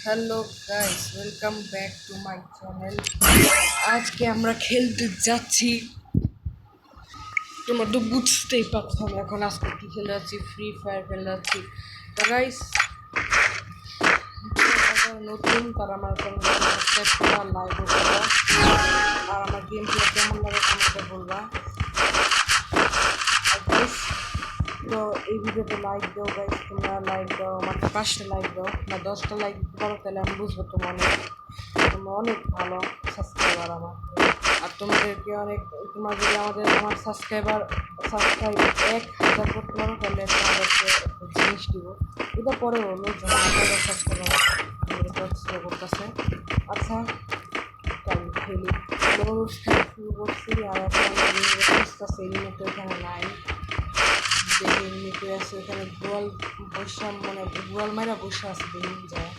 Hello guys, welcome back to my channel. আজকে আমরা খেলতে যাচ্ছি। তোমরা তো বুঝতেই পারছো আমি এখন আজকে কি খেলে যাচ্ছি, ফ্রি ফায়ার খেলে যাচ্ছি। তো গাইস, নতুন তারা আমার চ্যানেলটা সাবস্ক্রাইব করা, লাইক করা, আর আমার গেম প্লে কেমন লাগে কমেন্টে বলবা। আর গাইস, তো এই ভিডিওতে লাইক দাও গাইস, তোমরা লাইক দাও, মাত্র 5টা লাইক দাও না 10টা লাইক দিতে পারো, তাহলে আমি বুঝবো তোমরা অনেক ভালো সাবস্ক্রাইবার আমার। আর তোমাদেরকে অনেক, তোমার যদি আমার সাবস্ক্রাইব 1,000 করতে পারো, তাহলে তোমাদেরকে একটা জিনিস দিব। এটা পরে হলো যখন 1,000 সাবস্ক্রাইবার করতেছে। আচ্ছা, তাই খেলি অনুষ্ঠান শুরু করছি। আর এখন খুঁজতেছে এমনিতে এখানে নাই, দেখে এমনিতে আছে এখানে গোয়াল বসা, মানে গোয়াল মাইরা বসে আছে দেখুন যায়।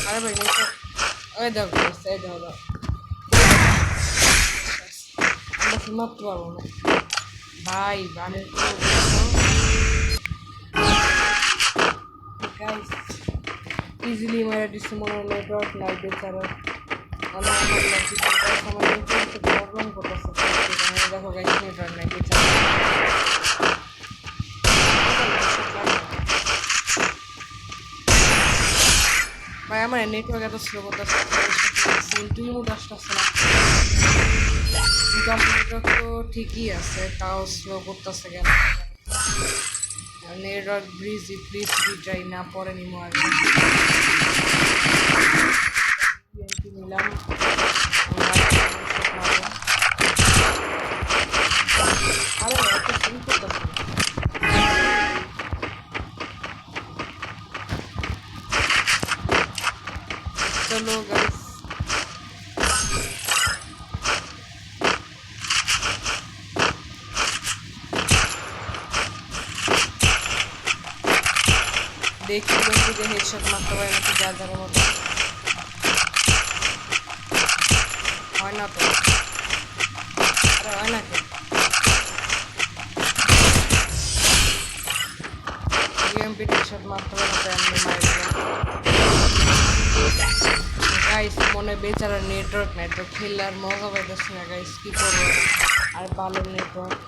আরে ভাই ওই দাও এই দাও দাও, আমরা মারতে পারবো না ভাই, বানের গাইস ইজিলি মেরে দিচ্ছে, মনে হয় নেটওয়ার্ক নাই বেচারা। আমার নেটওয়ার্ক প্রবলেম করতেছে, দেখো গাইস নেটওয়ার্ক নাই বেচারা। ভাই আমার নেটওয়ার্ক এত স্লো করতেছে, তুই মতো আসতেছে না, কিন্তু নেটওয়ার্ক তো ঠিকই আছে, তাও স্লো করতেছে কেন? নেটওয়ার্ক প্লিজ যাই না, পরে নিমো আগে নিলাম। আরে এত ফোন করতেছে, চলো গাইস দেখি বন্ধুকে হেডশট মারতে পারে নাকি, যা যার মতো হয় না তো। আরে হয় নাকি ইএমপি হেডশট মারতে পারে তো এমনি মারি গাইস। মনে বেচারা নেটওয়ার্ক নাই তো, খেললে আর মজা পাইতেছি না গাইস, কী করবো। আর ভালো নেটওয়ার্ক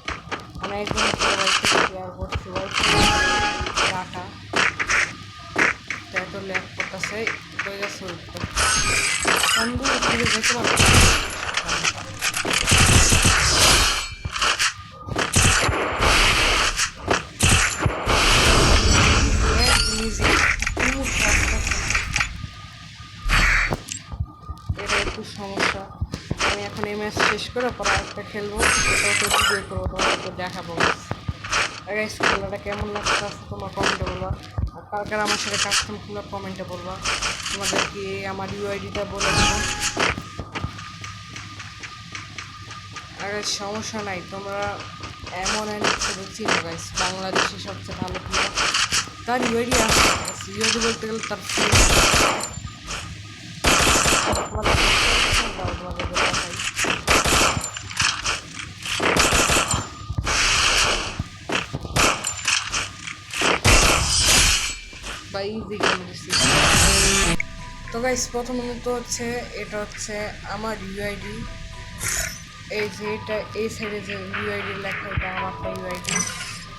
অনেকদিন শেয়ার করছি ডাটা, এত ল্যাক করতেছে হয়ে গেছে বন্ধু ফিরে যেতে পারবো। এটা একটু সমস্যা। আমি এখন এই ম্যাচ শেষ করে পরে একটা খেলবো, এটাও তো ভিডিও করবো, তোমাদেরকে দেখাবো। গাইস খেলাটা কেমন লাগছে আছে তোমার কমেন্টে বলবা, আর কার কার আমার সাথে কাস্টম খেলা কমেন্টে বলবা। তোমাদেরকে আমার ইউআইডিটা বলে দেবো। আর সমস্যা নাই, তোমরা এমন হিসেবে চিনো গাইস, বাংলাদেশে সবচেয়ে ভালো প্লেয়ার, তার ইউআইডি আছে। ইউআইডি বলতে গেলে তার বা ইজি গেম দিচ্ছি। তো গাইস প্রথমত হচ্ছে এটা হচ্ছে আমার ইউআইডি, এই যে এটা এই সাইডে যে ইউআইডি লেখা এটা আমারটা ইউআইডি।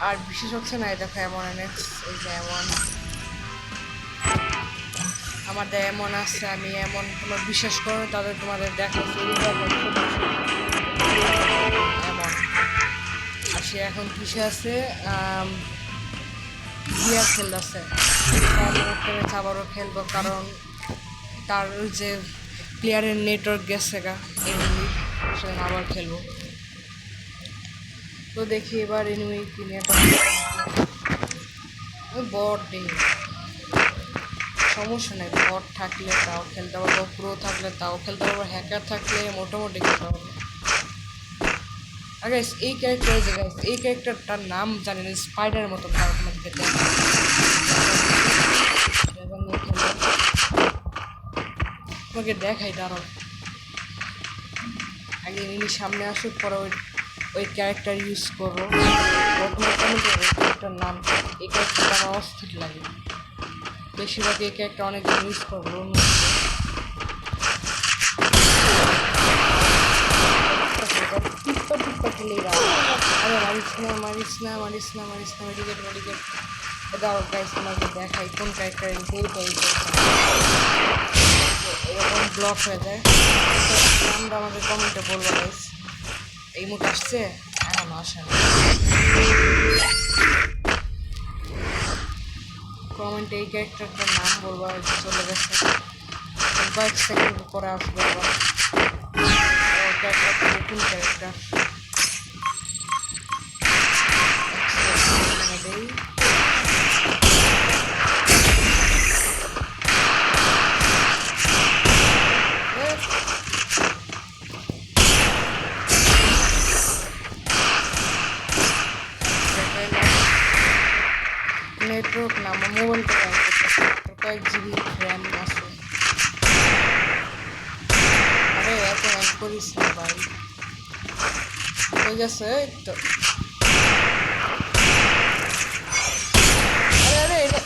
আর বিশেষ হচ্ছে না, এটা এমন এনএক্স, এই যে এমন আমাদের এমন আছে, আমি এমন তোমার বিশ্বাস করো তাদের তোমাদের দেখাচ্ছি এমন। আর সে এখন কিসে আছে, গিয়ার খেলতেছে। আবারও খেলবো, কারণ তার যে প্লেয়ারের নেটওয়ার্ক গেছে গা, এমনি সেখানে আবার খেলবো। তো দেখি এবার এনিমি কিনে বট নেই, সমস্যা নেই, বট থাকলে তাও খেলতে পারবো, প্রো থাকলে তাও খেলতে পারবো, হ্যাকার থাকলে মোটামুটি খেলতে পারবো। আর গাইস এই ক্যারেক্টার, যে গাইস এই ক্যারেক্টারটার নাম জানি না, স্পাইডারের মতো তোমাকে দেখাই, দাঁড়াও আগে এনিমি সামনে আসুক, পরে ওই ওই ক্যারেক্টার ইউজ করো। প্রথমে কমেন্ট করো ক্যারেক্টার নাম, এই ক্যারেক্টারটা আমার অস্থির লাগে। বেশিরভাগ এই ক্যারেক্টার অনেক ইউজ করবো। টিপ্পা টিপ্পা খেলে আরে মারিস না মেডিকেট দাও গাইস, আমাকে দেখাই কোন ক্যারেক্টার এরকম ব্লক হয়ে যায়। নামটা আমাদের কমেন্টে বলবো গাইস। এই মুখ আসছে, এখন আসে না, কমেন্টে এই ক্যারেক্টারটার নাম বলবো। চলে গেছে, কয়েক সেকেন্ড পরে আসবে আবার। ক্যারেক্টারটা নতুন ক্যারেক্টার দেই। নেটওয়ার্ক না, আমার মোবাইলটা কয়েক জিবি র্যাম আছে। আরে এত র্যাম করিস না ভাই, হয়ে গেছে তো। আরে আরে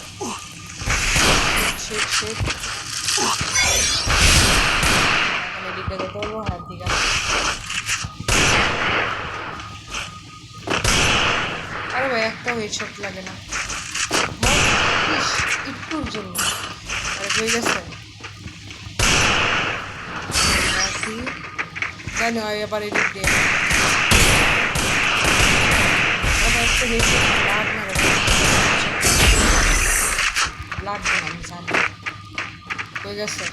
শেখ শেখ এখন এদিকে যেতে হলো। হ্যাঁ ঠিক আছে। আরে ভাই একটা হেডশট লাগে না একটুর জন্য। আরে হয়ে গেছে জানি হয় এবার এদিক দিয়ে একটা হেডশট লাগবে না, আমি জানি। হয়ে গেছে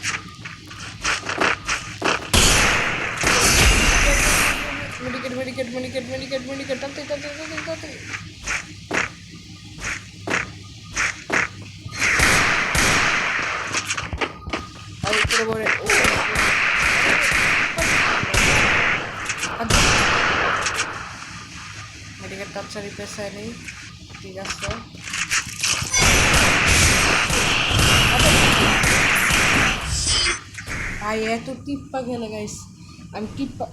মেডিকেট তাড়াতাড়ি। আর উপরে পরে মেডিকেট তাড়াতাড়ি পেশায় নেই, ঠিক আছে। ভাই এত টিপ্পা খেলে গাইস, আমি টিপ্পা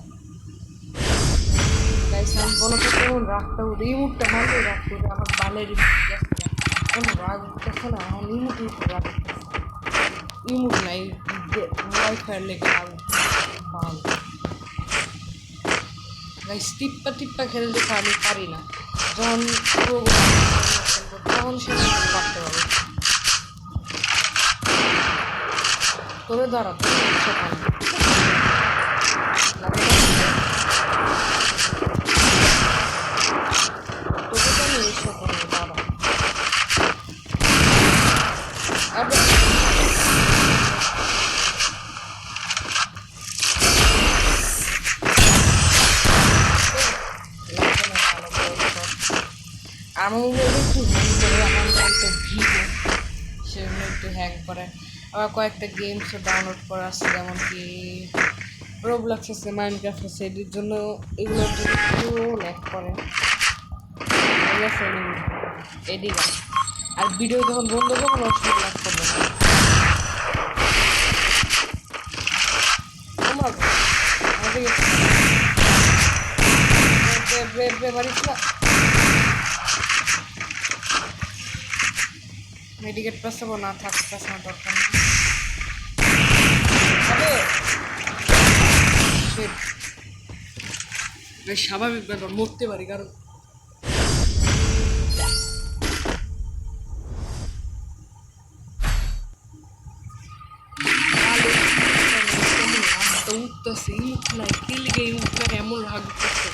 গাইস আমি বলো তো কেমন রাগটা উঠে, এই মুখটা মারলে রাগ করে আমার বালের কেমন রাগ উঠতেছে না এখন। ইমুটের উপর রাগ উঠতেছে, ইমুট নাই ওয়াইফাইয়ের লেগে রাগ বাল গাইস। টিপ্পা খেলে দেখে আমি পারি না, যখন তখন সে পারতে পারবো। তোরে দাঁড়া তোর সেখানে তোকে তো আমি এসে করবো দাঁড়া। আমি একটু হ্যাং করে, আমার একটু ভিডিও সেগুলো একটু হ্যাং করে। আবার কয়েকটা গেমসও ডাউনলোড করা আছে, যেমন কি রোবলক্স আছে, মাইনক্রাফট আছে, এদের জন্য এগুলোর জন্য একটু ল্যাগ করে। ঠিক আছে এদিকে আর ভিডিও যখন বন্ধ করবো অসুবিধা ল্যাগ করবে না। মেডিকেট পাসাবো না, থাক পাসানো দরকার নেই। স্বাভাবিক ব্যাপার, মরতে পারি কারণ উঠতেছে ইট নাই তেলগে উঠতে এমন রাগ উঠতেছে।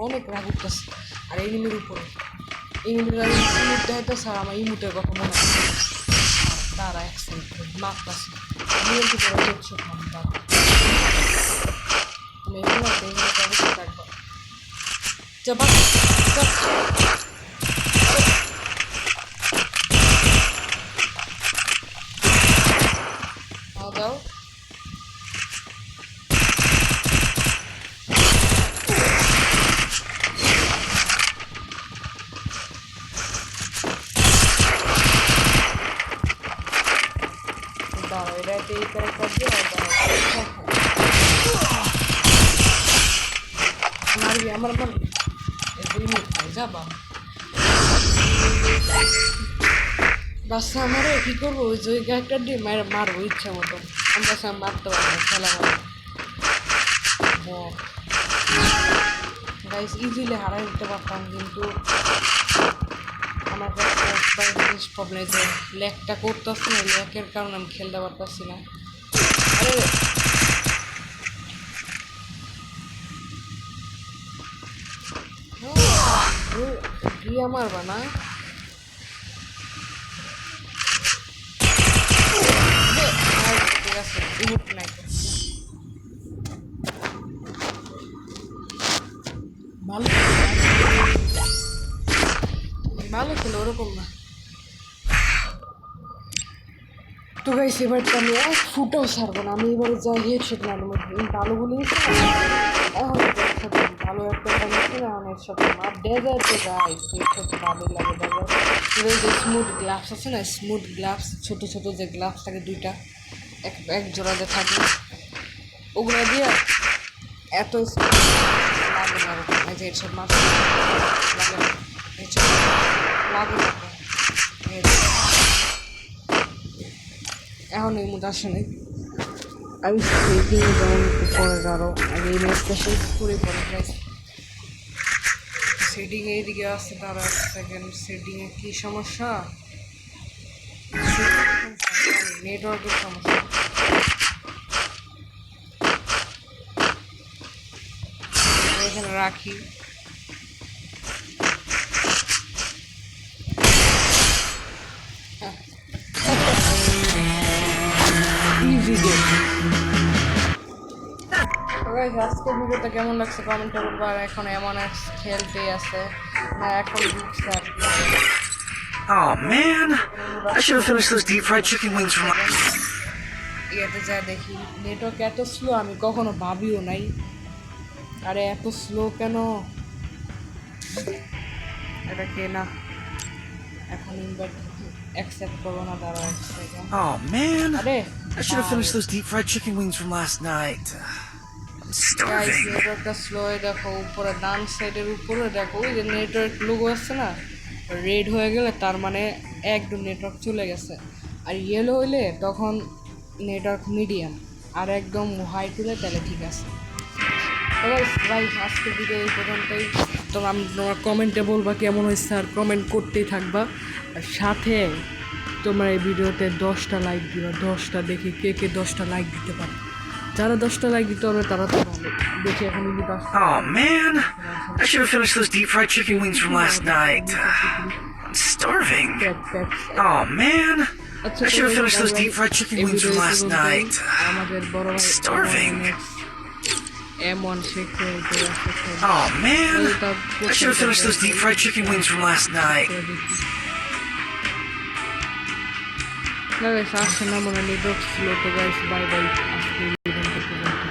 অনেক রাগ উঠতেছে আর এনিমির উপরে এনিমির ইমুট দেখাইতেছে আর আমার ইমুটের কথা মনে হয়। দাঁড়া এক সেকেন্ড মারতেছে আমি একটু করে হচ্ছে তুমি এগুলো থাকবো চাপা দাও। দাঁড়াও এটা এই ক্যারেক্টার দিয়ে নর্মাল 2 মিনিট খাই যাবা বাচ্চা আমারও কী করবো ওই যে ওই ক্যারেক্টার দিয়ে মারবো ইচ্ছা মতো আমরা সব মারতে পারবো খেলা মারবো গাইস ইজিলি হারাই দিতে পারতাম কিন্তু আমার কাছে একটা জিনিস প্রবলেম যে ল্যাকটা করতেছি না ল্যাকের কারণে আমি খেলতে পারতেছি না আরে গিয়ে মারবা না ঠিক আছে ইমোট নাই ভালো ভালো ছিল ওরকম না তো গাইস এবার তো আমি 1 ফুটও ছাড়বো না আমি এবারে যাই হেডশট মারবো ভালো বলে এখন ভালো একটা বানিয়েছি না অনেক সাথে আর ডেজার্টে যাই হেডশট ভালো লাগে ডেজার্ট যে স্মুথ গ্লাভস আছে না স্মুথ গ্লাভস ছোটো ছোটো যে গ্লাভস থাকে 2টা এক জোড়াতে থাকে ওগুলো দিয়ে এত লাগে না এই যে হেডশট মারতে লাগে হেডশট লাগে না এখন এই মুড আসে নাই আমি সেটিংয়ে যেমন পরে আরও আগে এই ম্যাচটা শেষ করে পরে প্রাইস সেটিং এইদিকে আসছে তার 1 সেকেন্ড সেটিংয়ে কী সমস্যা নেটওয়ার্কের সমস্যা এখানে রাখি আজকের ভিডিওটা কেমন লাগছে কমেন্টে বলবো আর এখন এমন খেলতেই আছে না এখন ঢুকছে আর Oh man, I should have finished those deep fried chicken wings from ইয়েতে যা দেখি নেটওয়ার্ক এত স্লো আমি কখনো ভাবিও নাই আরে এত স্লো কেন এটা কে না এখন ইনভার্ট অ্যাকসেপ্ট করবো না দাঁড়া এক সেকেন্ড Oh man, আরে I should have finished those deep fried chicken wings from last night. I'm starving. নেটওয়ার্কটা স্লো দেখো উপরে ডান সাইডের উপরে দেখো ওই যে নেটওয়ার্ক লোগো আছে না রেড হয়ে গেলে তার মানে একদম নেটওয়ার্ক চলে গেছে আর ইয়েলো হইলে তখন নেটওয়ার্ক মিডিয়াম আর একদম হোয়াইট হলে তাহলে ঠিক আছে ভাই আজকের ভিডিও এই পর্যন্তই তোমরা তোমার কমেন্টে বলবা কেমন হয়েছে আর কমেন্ট করতেই থাকবা আর সাথে তোমরা এই ভিডিওতে 10টা লাইক দিবা 10টা দেখি কে কে 10টা লাইক দিতে পারে যারা 10টা লাইক দিতে পারবে তারা তো ভালো দেখি এখন ইনি Oh man, I should have finished those deep fried chicken wings from last night. I'm starving. Oh man, I should have finished those deep fried chicken wings from last night. আমাদের বড় I'm ভাই starving. M1 শেখে Oh man, I should have finished those deep fried chicken wings from last night. না guys আসছে না মনে network slow তো guys bye bye আজকে